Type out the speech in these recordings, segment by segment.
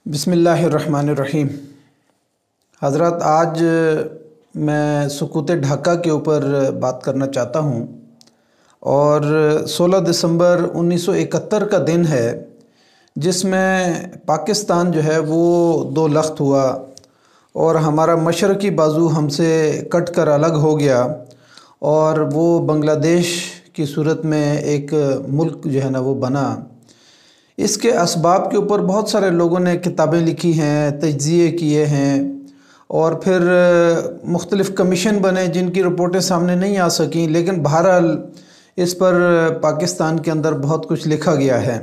बिस्मिल्लाहिर्रहमानिर्रहीम। हज़रत, आज मैं सुकूत ढाका के ऊपर बात करना चाहता हूँ और 16 दिसंबर 1971 का दिन है जिसमें पाकिस्तान जो है वो दो लख्त हुआ और हमारा मशरक़ी बाजू हमसे कट कर अलग हो गया और वो बांग्लादेश की सूरत में एक मुल्क जो है ना वो बना। इसके असबाब के ऊपर बहुत सारे लोगों ने किताबें लिखी हैं, तज्ज़िये किए हैं और फिर मुख्तलिफ़ कमीशन बने जिनकी रिपोर्टें सामने नहीं आ सकीं, लेकिन बहरहाल इस पर पाकिस्तान के अंदर बहुत कुछ लिखा गया है।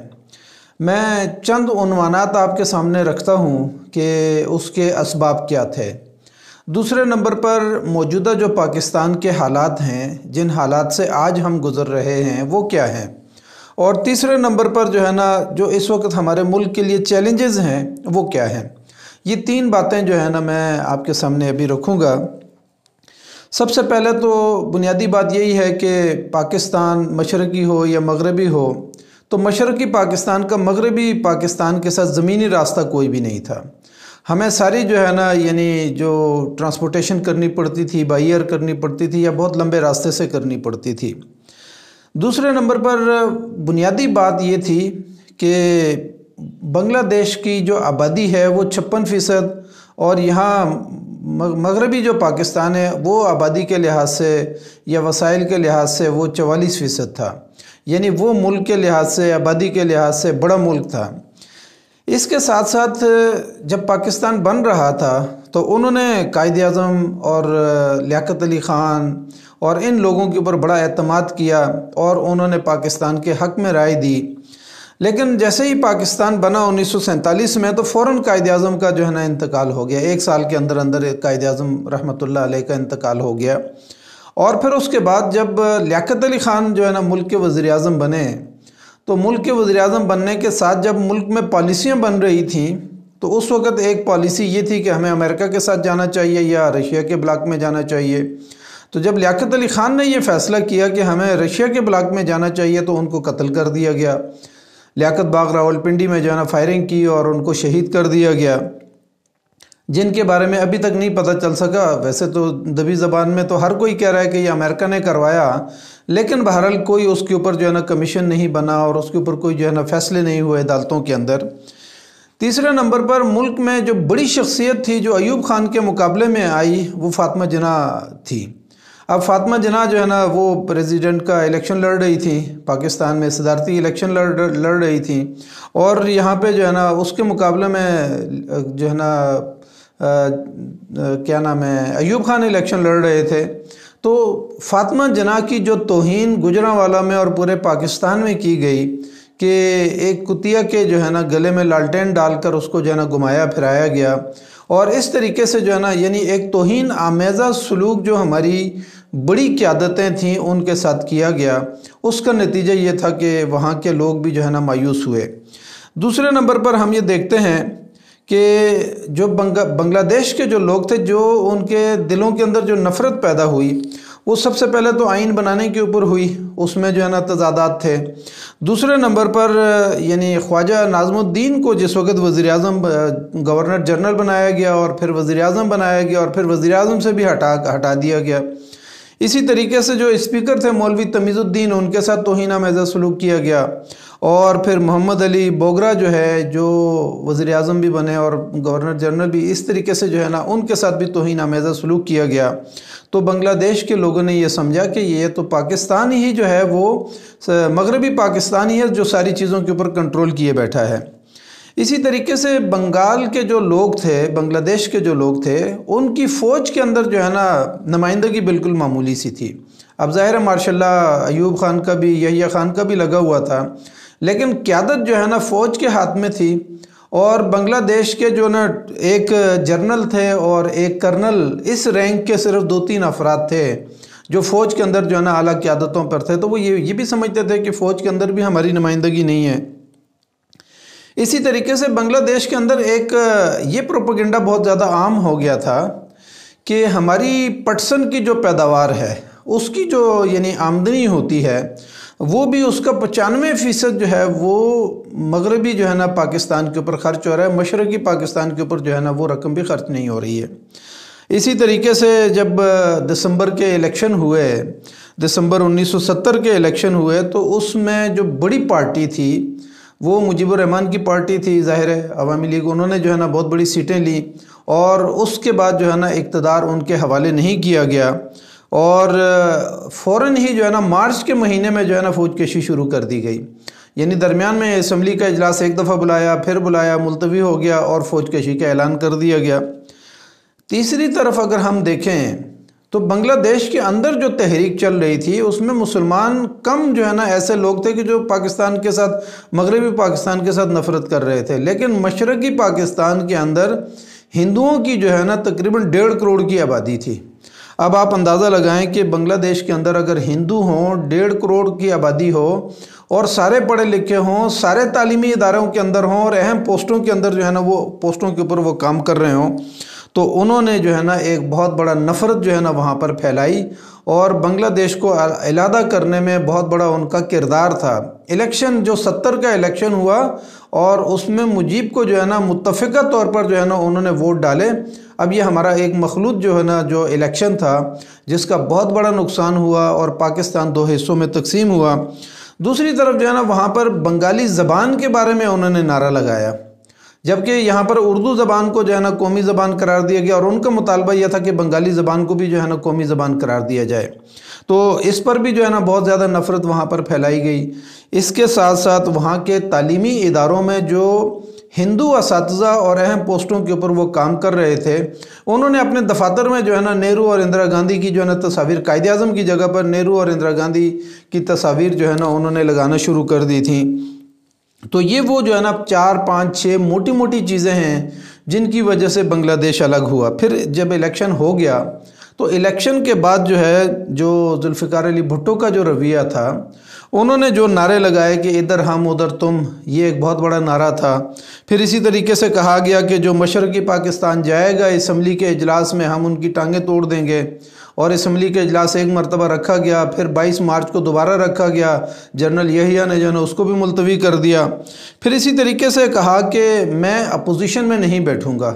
मैं चंद उन्वानात आपके सामने रखता हूँ कि उसके असबाब क्या थे। दूसरे नंबर पर मौजूदा जो पाकिस्तान के हालात हैं, जिन हालात से आज हम गुज़र रहे हैं, वो क्या हैं। और तीसरे नंबर पर जो है ना जो इस वक्त हमारे मुल्क के लिए चैलेंजेस हैं वो क्या हैं। ये तीन बातें जो है ना मैं आपके सामने अभी रखूँगा। सबसे पहले तो बुनियादी बात यही है कि पाकिस्तान मशरक़ी हो या मगरबी हो, तो मशरक़ी पाकिस्तान का मगरबी पाकिस्तान के साथ ज़मीनी रास्ता कोई भी नहीं था। हमें सारी जो है ना यानी जो ट्रांसपोर्टेशन करनी पड़ती थी, बाई एयर करनी पड़ती थी या बहुत लंबे रास्ते से करनी पड़ती थी। दूसरे नंबर पर बुनियादी बात ये थी कि बांग्लादेश की जो आबादी है वो 56% और यहाँ मगरबी जो पाकिस्तान है वो आबादी के लिहाज से या वसाइल के लिहाज से वो 44% था। यानी वो मुल्क के लिहाज से, आबादी के लिहाज से बड़ा मुल्क था। इसके साथ साथ जब पाकिस्तान बन रहा था तो उन्होंने कायद आज़म और लियाकत अली ख़ान और इन लोगों के ऊपर बड़ा एतमाद किया और उन्होंने पाकिस्तान के हक़ में राय दी। लेकिन जैसे ही पाकिस्तान बना 1947 में तो फ़ौरन कायद आज़म का जो है ना इंतकाल हो गया। एक साल के अंदर अंदर कायद आज़म रहमतुल्लाह अलैह का इंतकाल हो गया। और फिर उसके बाद जब लियाकत अली ख़ान जो है ना मुल्क के वज़ीर आज़म बने, तो मुल्क के वज़ीर आज़म बनने के साथ जब मुल्क में पॉलिसियाँ बन रही थीं तो उस वक़्त एक पॉलिसी ये थी कि हमें अमेरिका के साथ जाना चाहिए या रशिया के ब्लॉक में जाना चाहिए। तो जब लियाकत अली ख़ान ने ये फ़ैसला किया कि हमें रशिया के ब्लॉक में जाना चाहिए तो उनको कत्ल कर दिया गया। लियाकत बाग रावलपिंडी में जो है ना फायरिंग की और उनको शहीद कर दिया गया, जिनके बारे में अभी तक नहीं पता चल सका। वैसे तो दबी ज़बान में तो हर कोई कह रहा है कि ये अमेरिका ने करवाया, लेकिन बहरहाल कोई उसके ऊपर जो है ना कमीशन नहीं बना और उसके ऊपर कोई जो है ना फ़ैसले नहीं हुए अदालतों के अंदर। तीसरे नंबर पर मुल्क में जो बड़ी शख्सियत थी जो अयूब खान के मुकाबले में आई वो फ़ातिमा जिन्नाह थी। अब फ़ातिमा जिन्नाह जो है ना वो प्रेसिडेंट का इलेक्शन लड़ रही थी, पाकिस्तान में सदारती इलेक्शन लड़ रही थी और यहाँ पे जो है ना उसके मुकाबले में जो है ना क्या नाम है अयूब खान इलेक्शन लड़ रहे थे। तो फ़ातिमा जिन्नाह की जो तौहीन गुजरांवाला में और पूरे पाकिस्तान में की गई कि एक कुतिया के जो है ना गले में लालटेन डालकर उसको जो है ना घुमाया फिराया गया और इस तरीके से जो है ना यानी एक तौहीन आमेज़ा सलूक जो हमारी बड़ी क़यादतें थीं उनके साथ किया गया, उसका नतीजा ये था कि वहाँ के लोग भी जो है ना मायूस हुए। दूसरे नंबर पर हम ये देखते हैं कि जो बांग्लादेश के जो लोग थे, जो उनके दिलों के अंदर जो नफ़रत पैदा हुई वो सबसे पहले तो आइन बनाने के ऊपर हुई, उसमें जो है ना तज़ादात थे। दूसरे नंबर पर यानी ख्वाजा नाज़मुद्दीन को जिस वक़्त वज़ीर आज़म गवर्नर जनरल बनाया गया और फिर वज़ीर आज़म बनाया गया और फिर वज़ीर आज़म से भी हटा दिया गया। इसी तरीके से जो स्पीकर थे मौलवी तमीज़ुद्दीन, उनके साथ तौहीन आमेज़ा सलूक किया गया और फिर मोहम्मद अली बोगरा जो है जो वज़ीर आज़म भी बने और गवर्नर जनरल भी, इस तरीके से जो है ना उनके साथ भी तौहीन आमेज़ा सलूक किया गया। तो बांग्लादेश के लोगों ने ये समझा कि ये तो पाकिस्तान ही जो है वो मगरबी पाकिस्तान ही है जो सारी चीज़ों के ऊपर कंट्रोल किए बैठा है। इसी तरीके से बंगाल के जो लोग थे, बांग्लादेश के जो लोग थे, उनकी फ़ौज के अंदर जो है ना नुमाइंदगी बिल्कुल मामूली सी थी। अब ज़ाहिर है माशाल्लाह अयूब खान का भी यहिया खान का भी लगा हुआ था, लेकिन क़यादत जो है ना फ़ौज के हाथ में थी और बांग्लादेश के जो ना एक जनरल थे और एक कर्नल, इस रैंक के सिर्फ 2-3 अफराद थे जो फ़ौज के अंदर जो है ना आला क़यादतों पर थे। तो वो ये भी समझते थे कि फ़ौज के अंदर भी हमारी नुमाइंदगी नहीं है। इसी तरीके से बांग्लादेश के अंदर एक ये प्रोपेगेंडा बहुत ज़्यादा आम हो गया था कि हमारी पटसन की जो पैदावार है उसकी जो यानी आमदनी होती है وہ بھی اس کا 95% جو ہے وہ مغربی جو ہے نا پاکستان کے اوپر خرچ ہو رہا ہے، مشرقی پاکستان کے اوپر جو ہے نا وہ رقم بھی خرچ نہیں ہو رہی ہے۔ اسی طریقے سے جب دسمبر کے الیکشن ہوئے، دسمبر 1970 کے الیکشن ہوئے، تو اس میں جو بڑی پارٹی تھی وہ مجیب الرحمان کی پارٹی تھی، ظاہر ہے عوامی لیگ، انہوں نے جو ہے نا بہت بڑی سیٹیں لیں، اور اس کے بعد جو ہے نا اقتدار ان کے حوالے نہیں کیا گیا، اور فوراً ہی جو ہے نا مارچ کے مہینے میں جو ہے نا فوج کشی شروع کر دی گئی، یعنی درمیان میں اسمبلی کا اجلاس ایک دفعہ بلایا، پھر بلایا، ملتوی ہو گیا اور فوج کشی کا اعلان کر دیا گیا۔ تیسری طرف اگر ہم دیکھیں تو بنگلہ دیش کے اندر جو تحریک چل رہی تھی اس میں مسلمان کم جو ہے نا ایسے لوگ تھے کہ جو پاکستان کے ساتھ، مغربی پاکستان کے ساتھ نفرت کر رہے تھے، لیکن مشرقی پاکستان کے اندر ہندوؤں کی جو ہے نا تقریباً 1.5 کروڑ کی آبادی تھی۔ اب آپ اندازہ لگائیں کہ بنگلہ دیش کے اندر اگر ہندو ہوں، 1.5 کروڑ کی آبادی ہو، اور سارے پڑھے لکھے ہوں، سارے تعلیمی اداروں کے اندر ہوں، اور اہم پوسٹوں کے اندر جو ہے نا وہ پوسٹوں کے اوپر وہ کام کر رہے ہوں، تو انہوں نے جو ہے نا ایک بہت بڑا نفرت جو ہے نا وہاں پر پھیلائی، اور بنگلہ دیش کو علیحدہ کرنے میں بہت بڑا ان کا کردار تھا۔ الیکشن جو 70 کا الیکشن ہوا، اور اس میں مجیب کو جو ہے نا متفقہ طور پر جو ہے نا انہوں نے ووٹ ڈالے۔ اب یہ ہمارا ایک مخلوط جو ہے نا جو الیکشن تھا جس کا بہت بڑا نقصان ہوا، اور پاکستان 2 حصوں میں تقسیم ہوا۔ دوسری طرف جو ہے نا وہاں پر بنگالی زبان کے بارے میں انہوں نے نعرہ لگایا، جبکہ یہاں پر اردو زبان کو جو ہے نا قومی زبان قرار دیا گیا، اور ان کا مطالبہ یہ تھا کہ بنگالی زبان کو بھی جو ہے نا قومی زبان قرار دیا جائے، تو اس پر بھی جو ہے نا بہت زیادہ نفرت وہاں پر پھیلائی گئی۔ اس کے ساتھ ساتھ وہاں کے تعلیمی اداروں میں جو ہندو اساتذہ اور اہم پوسٹوں کے اوپر وہ کام کر رہے تھے، انہوں نے اپنے دفاتر میں جو ہے نا نہرو اور اندرا گاندھی کی جو ہے نا تصاویر، قائد اعظم کی جگہ پر نہرو اور اندرا گاندھی کی تصاویر جو ہے نا انہوں نے لگانا شروع کر دی تھیں۔ تو یہ وہ جو ہے نا 4 5 6 موٹی موٹی چیزیں ہیں جن کی وجہ سے بنگلہ دیش الگ ہوا۔ پھر جب الیکشن ہو گیا تو الیکشن کے بعد جو ہے جو ذوالفقار علی بھٹو کا جو رویہ تھا، انہوں نے جو نعرے لگائے کہ ادھر ہم ادھر تم، یہ ایک بہت بڑا نعرہ تھا۔ پھر اسی طریقے سے کہا گیا کہ جو مشرقی پاکستان جائے گا اسمبلی کے اجلاس میں ہم ان کی ٹانگیں توڑ دیں گے، اور اسمبلی کے اجلاس ایک مرتبہ رکھا گیا، پھر 22 مارچ کو دوبارہ رکھا گیا، جنرل یحییٰ نے جو ہے نا اس کو بھی ملتوی کر دیا۔ پھر اسی طریقے سے کہا کہ میں اپوزیشن میں نہیں بیٹھوں گا،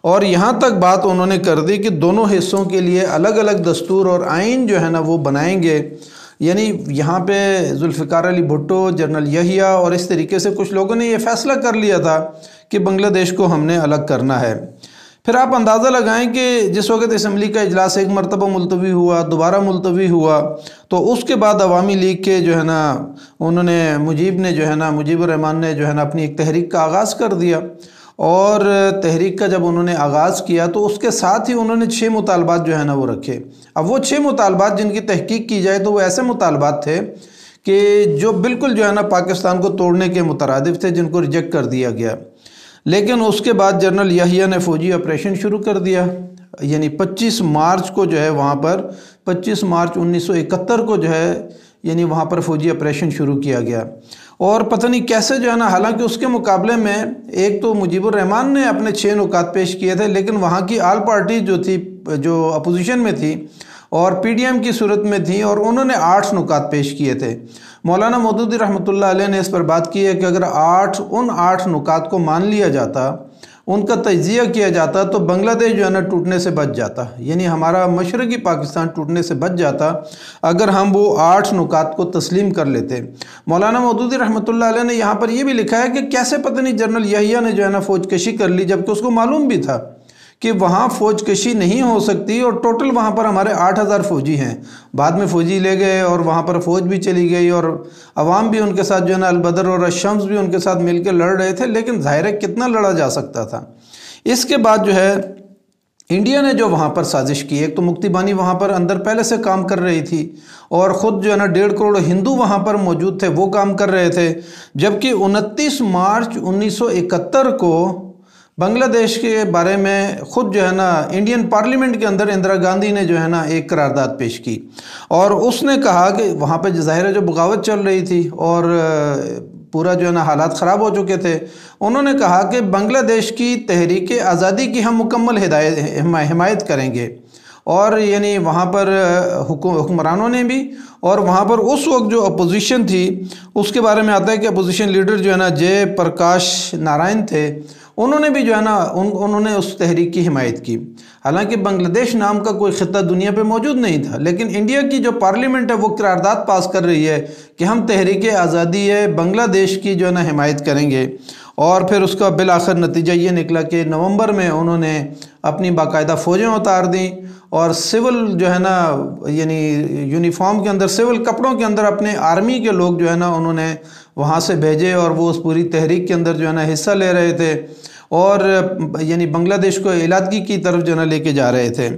اور یہاں تک بات انہوں نے کر دی کہ دونوں حصوں کے لیے الگ الگ دستور اور آئین جو ہے نا وہ بنائیں گے۔ یعنی یہاں پہ ذوالفقار علی بھٹو، جنرل یحییٰ اور اس طریقے سے کچھ لوگوں نے یہ فیصلہ کر لیا تھا کہ بنگلہ دیش کو ہم نے الگ کرنا ہے۔ پھر آپ اندازہ لگائیں کہ جس وقت اسمبلی کا اجلاس ایک مرتبہ ملتوی ہوا، دوبارہ ملتوی ہوا، تو اس کے بعد عوامی لیگ کے جو ہے نا انہوں نے مجیب الرحمان نے جو ہے نا اپنی ایک تحریک کا آغاز کر دیا، اور تحریک کا جب انہوں نے آغاز کیا تو اس کے ساتھ ہی انہوں نے 6 مطالبات جو ہے نا وہ رکھے۔ اب وہ 6 مطالبات جن کی تحقیق کی جائے تو وہ ایسے مطالبات تھے کہ جو بالکل جو ہے نا پاکستان کو توڑنے کے مترادف تھے، جن کو ریجیکٹ کر دیا گیا۔ لیکن اس کے بعد جنرل یحییٰ نے فوجی آپریشن شروع کر دیا، یعنی 25 مارچ کو جو ہے وہاں پر 25 مارچ 1971 کو جو ہے یعنی وہاں پر فوجی آپریشن شروع کیا گیا، اور پتہ نہیں کیسے جو ہے نا، حالانکہ اس کے مقابلے میں ایک تو مجیب الرحمان نے اپنے 6 نکات پیش کیے تھے، لیکن وہاں کی آل پارٹی جو تھی، جو اپوزیشن میں تھی اور پی ڈی ایم کی صورت میں تھی، اور انہوں نے 8 نکات پیش کیے تھے۔ مولانا مودودی رحمۃ اللہ علیہ نے اس پر بات کی ہے کہ اگر ان 8 نکات کو مان لیا جاتا، ان کا تجزیہ کیا جاتا، تو بنگلہ دیش جو ہے نا ٹوٹنے سے بچ جاتا، یعنی ہمارا مشرقی پاکستان ٹوٹنے سے بچ جاتا اگر ہم وہ 8 نکات کو تسلیم کر لیتے۔ مولانا مودودی رحمۃ اللہ علیہ نے یہاں پر یہ بھی لکھا ہے کہ کیسے پتہ نہیں جنرل یحییٰ نے جو ہے نا فوج کشی کر لی، جبکہ اس کو معلوم بھی تھا کہ وہاں فوج کشی نہیں ہو سکتی، اور ٹوٹل وہاں پر ہمارے 8000 فوجی ہیں۔ بعد میں فوجی لے گئے اور وہاں پر فوج بھی چلی گئی، اور عوام بھی ان کے ساتھ جو ہے نا البدر اور الشمس بھی ان کے ساتھ مل کے لڑ رہے تھے، لیکن ظاہر ہے کتنا لڑا جا سکتا تھا۔ اس کے بعد جو ہے انڈیا نے جو وہاں پر سازش کی، ایک تو مکتی بانی وہاں پر اندر پہلے سے کام کر رہی تھی، اور خود جو ہے نا 1.5 کروڑ ہندو وہاں پر موجود تھے، وہ کام کر رہے تھے، جبکہ 29 مارچ 1971 کو بنگلہ دیش کے بارے میں خود جو ہے نا انڈین پارلیمنٹ کے اندر اندرا گاندھی نے جو ہے نا ایک قرارداد پیش کی، اور اس نے کہا کہ وہاں پہ ظاہر ہے جو بغاوت چل رہی تھی اور پورا جو ہے نا حالات خراب ہو چکے تھے، انہوں نے کہا کہ بنگلہ دیش کی تحریک آزادی کی ہم مکمل حمایت کریں گے، اور यानी वहाँ पर हुक्मरानों ने भी, और वहाँ पर उस वक्त जो अपोजिशन थी उसके बारे में आता है कि अपोजिशन लीडर जो है ना जय प्रकाश नारायण थे, उन्होंने भी जो है ना उन्होंने उस तहरीक की हिमायत की। हालांकि बांग्लादेश नाम का कोई ख़ित्ता दुनिया पे मौजूद नहीं था, लेकिन इंडिया की जो पार्लियामेंट है वो करारदाद पास कर रही है कि हम तहरीक आज़ादी है बांग्लादेश की जो है ना हिमायत करेंगे। और फिर उसका बिल आखिर नतीजा ये निकला कि नवंबर में उन्होंने अपनी बाकायदा फ़ौजें उतार दी और सिविल जो है ना यानी यूनिफॉर्म के अंदर, सिविल कपड़ों के अंदर अपने आर्मी के लोग जो है ना उन्होंने वहाँ से भेजे और वो उस पूरी तहरीक के अंदर जो है ना हिस्सा ले रहे थे और यानी बांग्लादेश को इलादगी की तरफ जो है ना लेके जा रहे थे।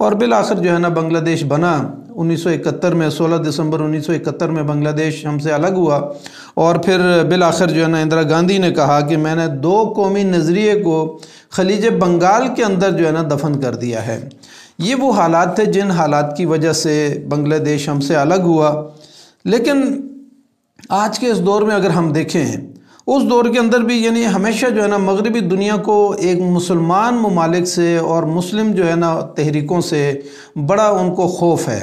और बिल आखिर जो है ना बांग्लादेश बना 1971 में, 16 दिसंबर 1971 में बांग्लादेश हमसे अलग हुआ। और फिर बिल आखिर जो है ना इंदिरा गांधी ने कहा कि मैंने दो कौमी नज़रिए को खलीज बंगाल के अंदर जो है ना दफन कर दिया है। ये वो हालात थे जिन हालात की वजह से बांग्लादेश हमसे अलग हुआ। लेकिन आज के इस दौर में अगर हम देखें, उस दौर के अंदर भी यानी हमेशा जो है ना मगरबी दुनिया को एक मुसलमान ममालिक से और मुस्लिम जो है ना तहरीकों से बड़ा उनको खौफ है।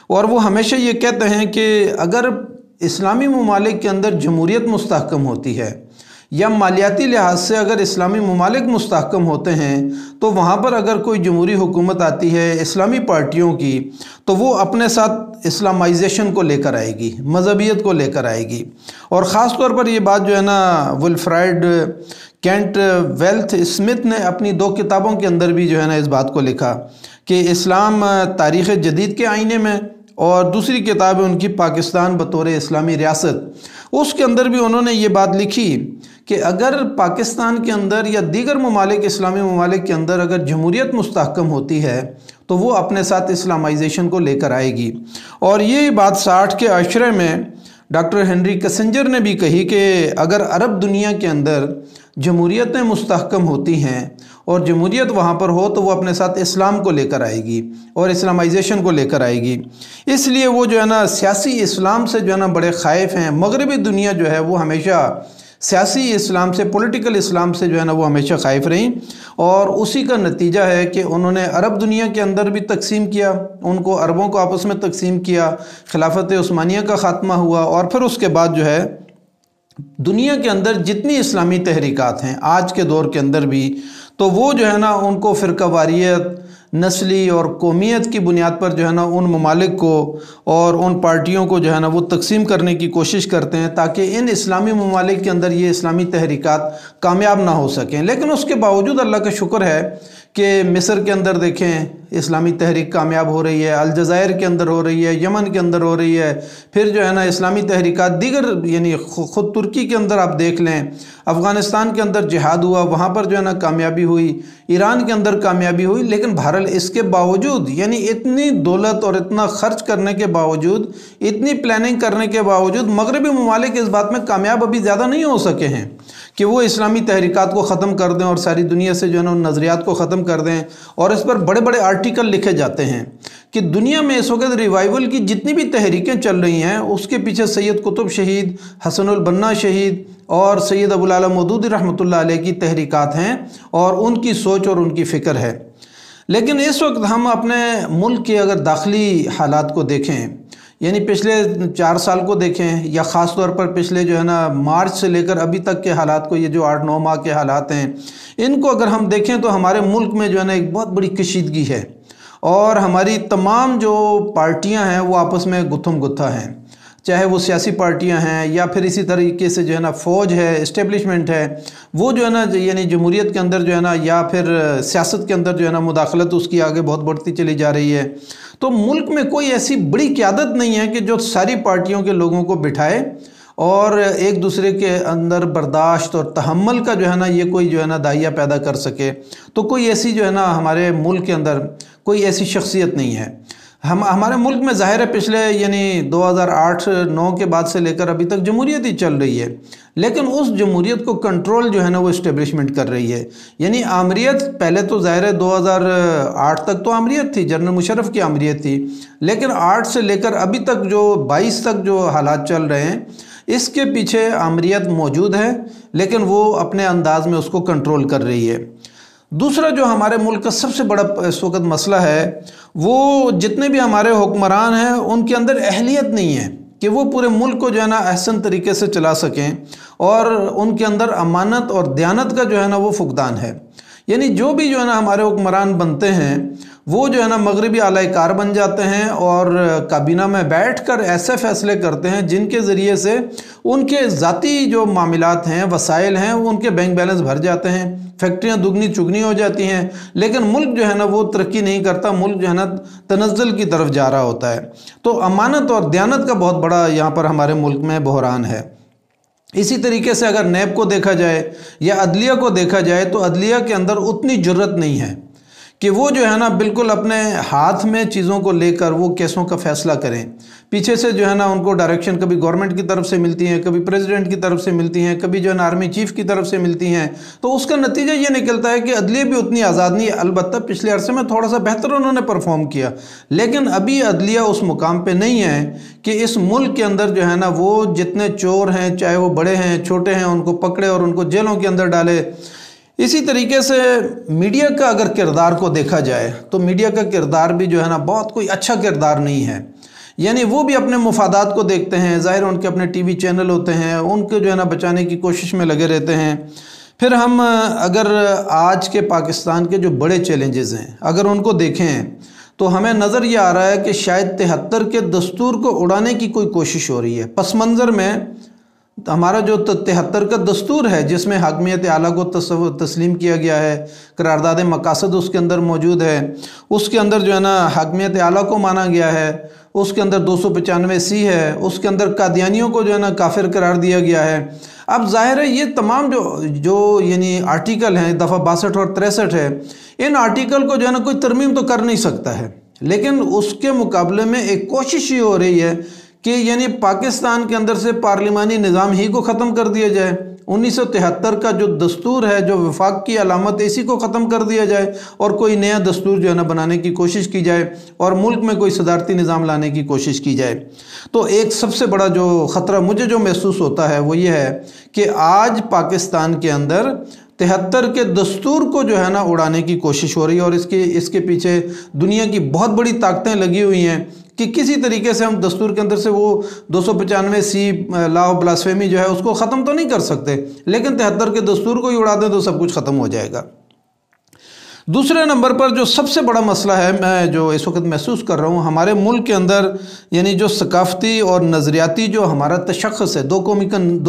और वो हमेशा ये कहते हैं कि अगर इस्लामी ममालिक के अंदर जमहूरियत मुस्तहकम होती है या मालियाती लिहाज से अगर इस्लामी ममालिक मुस्तहकम होते हैं तो वहाँ पर अगर कोई जमहूरी हुकूमत आती है इस्लामी पार्टियों की तो वो अपने साथ इस्लामाइजेशन को लेकर आएगी, मजहबियत को लेकर आएगी। और ख़ास तौर पर ये बात जो है ना विल्फ्रेड कैंट वेल्थ स्मिथ ने अपनी 2 किताबों के अंदर भी जो है ना इस बात को लिखा कि इस्लाम तारीख़ जदीद के आईने में, और दूसरी किताब है उनकी पाकिस्तान बतौर इस्लामी रियासत, उसके अंदर भी उन्होंने ये बात लिखी कि अगर पाकिस्तान के अंदर या दीगर ममालिक इस्लामी ममालिक के अंदर अगर जमहूरियत मुस्तहकम होती है तो वो अपने साथ इस्लामाइजेशन को लेकर आएगी। और ये बात 60 के अशरे में डॉक्टर हेनरी किसिंजर ने भी कही कि अगर अरब दुनिया के अंदर जमहूरियतें मुस्तहकम होती हैं और जमहूरियत वहाँ पर हो तो वो अपने साथ इस्लाम को लेकर आएगी और इस्लामाइजेशन को लेकर आएगी। इसलिए वो जो है ना सियासी इस्लाम से जो है ना बड़े ख़ाइफ हैं। मगरबी दुनिया जो है वो हमेशा सियासी इस्लाम से, पॉलिटिकल इस्लाम से जो है ना वो हमेशा ख़ाइफ रही, और उसी का नतीजा है कि उन्होंने अरब दुनिया के अंदर भी तकसीम किया, उनको अरबों को आपस में तकसीम किया, खिलाफत उस्मानिया का ख़ात्मा हुआ। और फिर उसके बाद जो है दुनिया के अंदर जितनी इस्लामी तहरीकात हैं आज के दौर के अंदर भी, तो वो जो है ना उनको फ़िरक़ावारियत, नस्ली और कौमियत की बुनियाद पर जो है ना उन ममालिक को और उन पार्टियों को जो है ना वो तकसीम करने की कोशिश करते हैं ताकि इन इस्लामी ममालिक के अंदर ये इस्लामी तहरीकात कामयाब ना हो सकें। लेकिन उसके बावजूद अल्लाह का शुक्र है कि मिस्र के अंदर देखें इस्लामी तहरीक कामयाब हो रही है, अलजायर के अंदर हो रही है, यमन के अंदर हो रही है, फिर जो है ना इस्लामी तहरीकात दीगर यानी ख़ुद तुर्की के अंदर आप देख लें, अफ़गानिस्तान के अंदर जिहाद हुआ, वहाँ पर जो है ना कामयाबी हुई, ईरान के अंदर कामयाबी हुई। लेकिन बहरहाल इसके बावजूद यानी इतनी दौलत और इतना ख़र्च करने के बावजूद, इतनी प्लानिंग करने के बावजूद मगरबी ममालिक इस बात में कामयाब अभी ज़्यादा नहीं हो सके हैं कि वो इस्लामी तहरीकात को ख़त्म कर दें और सारी दुनिया से जो है ना उन नज़रियात को ख़त्म कर दें। और इस पर बड़े बड़े आर्टिकल लिखे जाते हैं कि दुनिया में इस वक्त रिवाइवल की जितनी भी तहरीकें चल रही हैं उसके पीछे सैयद कुतुब शहीद, हसनुल बन्ना शहीद और सैयद अबुल आला मौदूदी रहमतुल्लाह अलैह की तहरीकात हैं और उनकी सोच और उनकी फ़िक्र है। लेकिन इस वक्त हम अपने मुल्क के अगर दाखिली हालात को देखें, यानी पिछले 4 साल को देखें या ख़ास तौर पर पिछले जो है ना मार्च से लेकर अभी तक के हालात को, ये जो 8-9 माह के हालात हैं, इनको अगर हम देखें तो हमारे मुल्क में जो है ना एक बहुत बड़ी कशीदगी है और हमारी तमाम जो पार्टियां हैं वो आपस में गुत्थम गुत्था हैं, चाहे वो सियासी पार्टियां हैं या फिर इसी तरीके से जो है ना फ़ौज है, इस्टेब्लिशमेंट है, वो जो है ना यानी जमहूरियत के अंदर जो है ना या फिर सियासत के अंदर जो है ना मुदाखलत उसकी आगे बहुत बढ़ती चली जा रही है। तो मुल्क में कोई ऐसी बड़ी क़यादत नहीं है कि जो सारी पार्टियों के लोगों को बिठाए और एक दूसरे के अंदर बर्दाश्त और तहम्मुल का जो है ना ये कोई जो है ना दाहिया पैदा कर सके। तो कोई ऐसी जो है ना हमारे मुल्क के अंदर कोई ऐसी शख्सियत नहीं है। हमारे मुल्क में ज़ाहिर है पिछले यानी 2008-9 के बाद से लेकर अभी तक जमहूरियत ही चल रही है, लेकिन उस जमहूरियत को कंट्रोल जो है ना वो इस्टेब्लिशमेंट कर रही है। यानी आमरीत पहले तो ज़ाहिर है 2008 तक तो आमरीत थी, जनरल मुशर्रफ की आमरीत थी, लेकिन 8 से लेकर अभी तक जो 22 तक जो हालात चल रहे हैं इसके पीछे आमरीत मौजूद है, लेकिन वो अपने अंदाज में उसको कंट्रोल कर रही है। दूसरा जो हमारे मुल्क का सबसे बड़ा इस वक्त मसला है, वो जितने भी हमारे हुक्मरान हैं उनके अंदर अहलियत नहीं है कि वो पूरे मुल्क को जो है ना अहसन तरीके से चला सकें, और उनके अंदर अमानत और दयानत का जो है ना वो फुकदान है। यानी जो भी जो है ना हमारे हुक्मरान बनते हैं वो जो है ना मगरबी आलाकार बन जाते हैं और काबीना में बैठकर ऐसे फैसले करते हैं जिनके ज़रिए से उनके ज़ाती जो मामलात हैं, वसाइल हैं, वो उनके बैंक बैलेंस भर जाते हैं, फैक्ट्रियां दुगनी चुगनी हो जाती हैं, लेकिन मुल्क जो है ना वो तरक्की नहीं करता, मुल्क जो है ना तनज़्ज़ुल की तरफ जा रहा होता है। तो अमानत और दयानत का बहुत बड़ा यहाँ पर हमारे मुल्क में बहरान है। इसी तरीके से अगर नैब को देखा जाए या अदलिया को देखा जाए तो अदलिया के अंदर उतनी जुर्रत नहीं है कि वो जो है ना बिल्कुल अपने हाथ में चीज़ों को लेकर वो केसों का फ़ैसला करें। पीछे से जो है ना उनको डायरेक्शन कभी गवर्नमेंट की तरफ से मिलती हैं, कभी प्रेसिडेंट की तरफ से मिलती हैं, कभी जो है ना आर्मी चीफ़ की तरफ से मिलती हैं। तो उसका नतीजा ये निकलता है कि अदलिया भी उतनी आज़ाद नहीं है। अलबत्ता पिछले अरसे में थोड़ा सा बेहतर उन्होंने परफॉर्म किया, लेकिन अभी अदलिया उस मुकाम पर नहीं है कि इस मुल्क के अंदर जो है ना वो जितने चोर हैं, चाहे वो बड़े हैं छोटे हैं, उनको पकड़े और उनको जेलों के अंदर डाले। इसी तरीके से मीडिया का अगर किरदार को देखा जाए तो मीडिया का किरदार भी जो है ना बहुत कोई अच्छा किरदार नहीं है। यानी वो भी अपने मुफादात को देखते हैं, ज़ाहिर उनके अपने टीवी चैनल होते हैं, उनको जो है ना बचाने की कोशिश में लगे रहते हैं। फिर हम अगर आज के पाकिस्तान के जो बड़े चैलेंजेस हैं अगर उनको देखें तो हमें नज़र ये आ रहा है कि शायद 73 के दस्तूर को उड़ाने की कोई कोशिश हो रही है। पस मंज़र में हमारा जो 73 का दस्तूर है जिसमें हाकमियत आला को तस्लीम किया गया है, करारदाद मकासद उसके अंदर मौजूद है, उसके अंदर जो है ना हाकमियत आला को माना गया है, उसके अंदर 295C है, उसके अंदर कादियानियों को जो है ना काफिर करार दिया गया है। अब जाहिर है ये तमाम जो यानी आर्टिकल हैं दफ़ा 62 और 63 है, इन आर्टिकल को जो है ना कोई तरमीम तो कर नहीं सकता है, लेकिन उसके मुकाबले में एक कोशिश ये हो रही है कि यानी पाकिस्तान के अंदर से पार्लिमानी निज़ाम ही को ख़त्म कर दिया जाए। 1973 का जो दस्तूर है, जो वफाक की अलामत है, इसी को ख़त्म कर दिया जाए और कोई नया दस्तूर जो है ना बनाने की कोशिश की जाए और मुल्क में कोई सदारती निज़ाम लाने की कोशिश की जाए। तो एक सबसे बड़ा जो ख़तरा मुझे जो महसूस होता है वो ये है कि आज पाकिस्तान के अंदर 73 के दस्तूर को जो है ना उड़ाने की कोशिश हो रही है और इसके पीछे दुनिया की बहुत बड़ी ताकतें लगी हुई हैं कि किसी तरीके से हम दस्तूर के अंदर से वो 295C लॉ ऑफ ब्लास्फेमी जो है उसको ख़त्म तो नहीं कर सकते, लेकिन 73 के दस्तूर को ही उड़ा दें तो सब कुछ ख़त्म हो जाएगा। दूसरे नंबर पर जो सबसे बड़ा मसला है मैं जो इस वक्त महसूस कर रहा हूँ हमारे मुल्क के अंदर, यानी जो सकाफ़ती और नज़रियाती जो हमारा तशख़्ख़ुस है, दो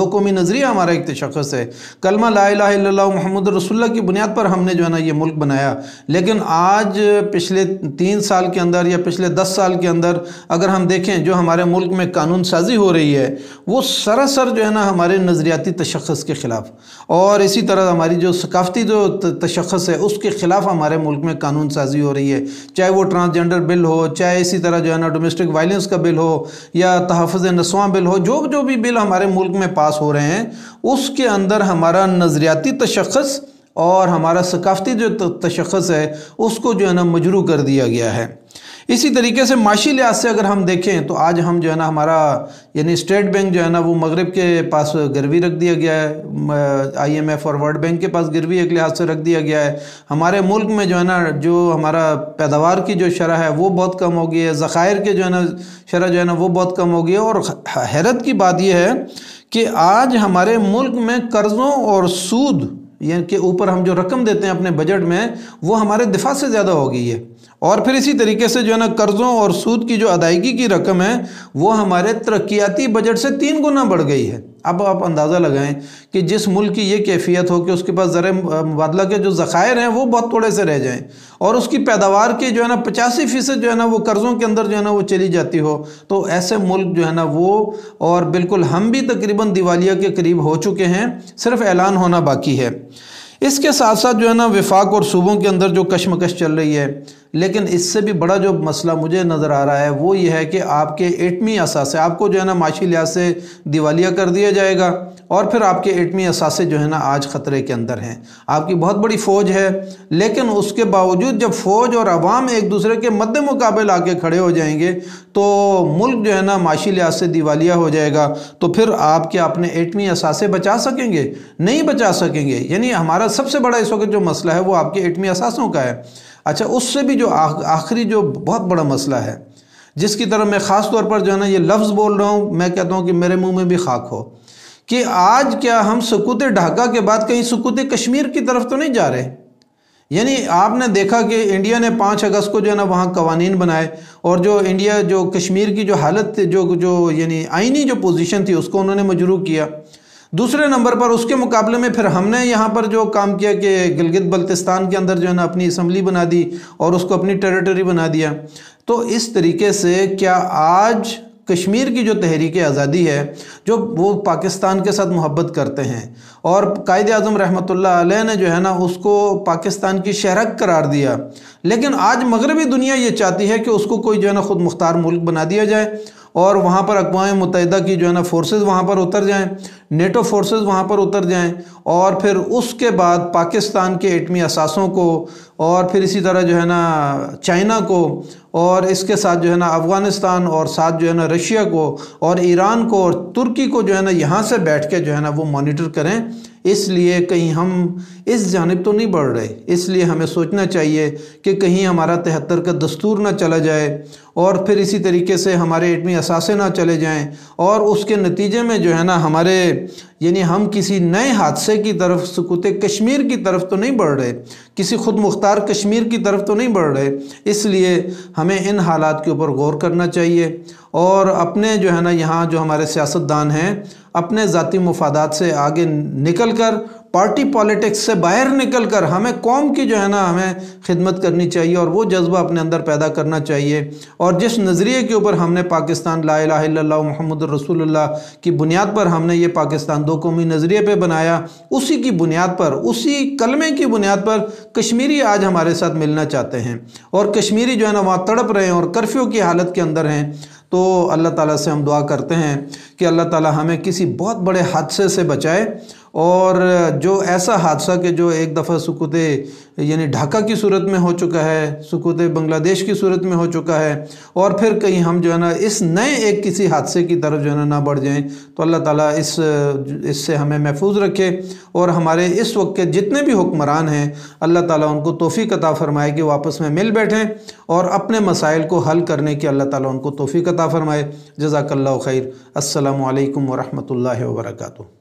कौमी नज़रिया हमारा एक तशख़्ख़ुस है। कलमा ला इलाहा इल्लल्लाह मुहम्मद रसूलुल्लाह की बुनियाद पर हमने जो है ना ये मुल्क बनाया, लेकिन आज पिछले 3 साल के अंदर या पिछले 10 साल के अंदर अगर हम देखें जो हमारे मुल्क में कानून साजी हो रही है वो सरासर जो है ना हमारे नज़रियाती तशख़्ख़ुस के ख़िलाफ़, और इसी तरह हमारी जो सकाफ़ती जो तशख़्ख़ुस है उसके ख़िलाफ़ हमारे मुल्क में कानून साजी हो रही है। चाहे वो ट्रांसजेंडर बिल हो, चाहे इसी तरह जो है ना डोमेस्टिक वायलेंस का बिल हो या तहफ़्फ़ुज़ नस्वां बिल हो, जो भी बिल हमारे मुल्क में पास हो रहे हैं उसके अंदर हमारा नज़रियाती तशख़्ख़ुस और हमारा सकाफ़ती जो तशख़्ख़ुस है उसको जो है ना मजरू कर दिया गया है। इसी तरीके से माशी लिहाज से अगर हम देखें तो आज हम जो है ना हमारा यानी स्टेट बैंक जो है ना वो मगरब के पास गिरवी रख दिया गया है, IMF और वर्ल्ड बैंक के पास गिरवी एक लिहाज से रख दिया गया है। हमारे मुल्क में जो है ना जो हमारा पैदावार की जो शरह है वो बहुत कम हो गई है, ज़खायर के जो है ना शरह जो है ना वो बहुत कम हो गई है। और हैरत की बात यह है कि आज हमारे मुल्क में कर्ज़ों और सूद यानी के ऊपर हम जो रकम देते हैं अपने बजट में वो हमारे दिफा से ज़्यादा हो गई है, और फिर इसी तरीके से जो है ना कर्ज़ों और सूद की जो अदायगी की रकम है वो हमारे तरक्याती बजट से 3 गुना बढ़ गई है। अब आप अंदाज़ा लगाएं कि जिस मुल्क की ये कैफियत हो कि उसके पास ज़र मुबादला के जो ज़खायर हैं वो बहुत थोड़े से रह जाएं और उसकी पैदावार की जो है ना 85% जो है ना वो कर्ज़ों के अंदर जो है ना वो चली जाती हो, तो ऐसे मुल्क जो है ना वो, और बिल्कुल हम भी तकरीबन दिवालिया के करीब हो चुके हैं, सिर्फ ऐलान होना बाकी है। इसके साथ साथ जो है ना वफाक और सूबों के अंदर जो कशमकश चल रही है, لیکن اس سے بھی بڑا جو مسئلہ مجھے نظر آ رہا ہے وہ یہ ہے کہ آپ کے ایٹمی اثاثے، آپ کو جو ہے نا معاشی لحاظ سے دیوالیہ کر دیا جائے گا، اور پھر آپ کے ایٹمی اثاثے جو ہے نا آج خطرے کے اندر ہیں۔ آپ کی بہت بڑی فوج ہے، لیکن اس کے باوجود جب فوج اور عوام ایک دوسرے کے مد مقابل آ کے کھڑے ہو جائیں گے تو ملک جو ہے نا معاشی لحاظ سے دیوالیہ ہو جائے گا، تو پھر آپ کیا اپنے ایٹمی اثاثے بچا سکیں گے؟ نہیں بچا سکیں گے۔ یعنی ہمارا سب سے بڑا اس وقت جو مسئلہ ہے وہ آپ کے ایٹمی اثاثوں کا ہے۔ اچھا، اس سے بھی جو آخری جو بہت بڑا مسئلہ ہے، جس کی طرف میں خاص طور پر جو ہے نا یہ لفظ بول رہا ہوں، میں کہتا ہوں کہ میرے منہ میں بھی خاک ہو، کہ آج کیا ہم سقوط ڈھاکہ کے بعد کہیں سقوط کشمیر کی طرف تو نہیں جا رہے؟ یعنی آپ نے دیکھا کہ انڈیا نے 5 اگست کو جو ہے نا وہاں قوانین بنائے، اور جو انڈیا جو کشمیر کی جو حالت تھی، جو یعنی آئینی جو پوزیشن تھی، اس کو انہوں نے مجروح کیا۔ دوسرے نمبر پر اس کے مقابلے میں پھر ہم نے یہاں پر جو کام کیا کہ گلگت بلتستان کے اندر جو ہے نا اپنی اسمبلی بنا دی اور اس کو اپنی ٹیریٹری بنا دیا۔ تو اس طریقے سے کیا آج کشمیر کی جو تحریک آزادی ہے، جو وہ پاکستان کے ساتھ محبت کرتے ہیں، اور قائد اعظم رحمۃ اللہ علیہ نے جو ہے نا اس کو پاکستان کی شہرک قرار دیا، لیکن آج مغربی دنیا یہ چاہتی ہے کہ اس کو کوئی جو ہے نا خود مختار ملک بنا دیا جائے، اور وہاں پر اقوام متحدہ کی جو ہے نا فورسز وہاں پر اتر جائیں، نیٹو فورسز وہاں پر اتر جائیں، اور پھر اس کے بعد پاکستان کے ایٹمی اثاثوں کو، اور پھر اسی طرح جو ہے نا چائنا کو، اور اس کے ساتھ جو ہے نا افغانستان، اور ساتھ جو ہے نا رشیا کو اور ایران کو اور ترکی کو جو ہے نا یہاں سے بیٹھ کے جو ہے نا وہ مانیٹر کریں۔ اس لیے کہیں ہم اس جانب تو نہیں بڑھ رہے، اس لیے ہمیں سوچنا چاہیے کہ کہیں ہمارا 73 کا دستور نہ چلا جائے، اور پھر اسی طریقے سے ہمارے ایٹمی اثاثے نہ چلے جائیں، اور اس کے نتیجے میں جو ہے نا ہمارے یعنی ہم کسی نئے حادثے کی طرف، سقوط کشمیر کی طرف تو نہیں بڑھ رہے، کسی خود مختار کشمیر کی طرف تو نہیں بڑھ رہے۔ اس لیے ہمیں ان حالات کے اوپر غور کرنا چاہیے، اور اپنے جو ہے نا یہاں جو ہمارے سیاستدان ہیں، اپنے ذاتی مفادات سے آگے نکل کر، پارٹی پالیٹکس سے باہر نکل کر ہمیں قوم کی جو ہے نا ہمیں خدمت کرنی چاہیے، اور وہ جذبہ اپنے اندر پیدا کرنا چاہیے۔ اور جس نظریے کے اوپر ہم نے پاکستان لا الہ الا اللہ محمد الرسول اللہ کی بنیاد پر ہم نے یہ پاکستان 2 قومی نظریے پہ بنایا، اسی کی بنیاد پر، اسی کلمے کی بنیاد پر کشمیری آج ہمارے ساتھ ملنا چاہتے ہیں، اور کشمیری جو ہے نا وہاں تڑپ رہے ہیں اور کرفیو کی حالت کے اندر ہیں۔ تو اللہ تعالیٰ سے ہم دعا کرتے ہیں کہ اللہ تعالیٰ ہمیں کسی بہت بڑے حادثے سے بچائے، اور جو ایسا حادثہ کہ جو ایک دفعہ سقوط یعنی ڈھاکہ کی صورت میں ہو چکا ہے، سقوط بنگلہ دیش کی صورت میں ہو چکا ہے، اور پھر کہیں ہم جو ہے نا اس نئے ایک کسی حادثے کی طرف جو ہے نا نہ بڑھ جائیں، تو اللہ تعالیٰ اس سے ہمیں محفوظ رکھے، اور ہمارے اس وقت کے جتنے بھی حکمران ہیں اللہ تعالیٰ ان کو توفیق عطا فرمائے کہ وہ آپس میں مل بیٹھیں اور اپنے مسائل کو حل کرنے کی اللہ تعالیٰ ان کو توفیق عطا فرمائے۔ جزاک اللہ خیر۔ السلام علیکم ورحمۃ اللہ وبرکاتہ۔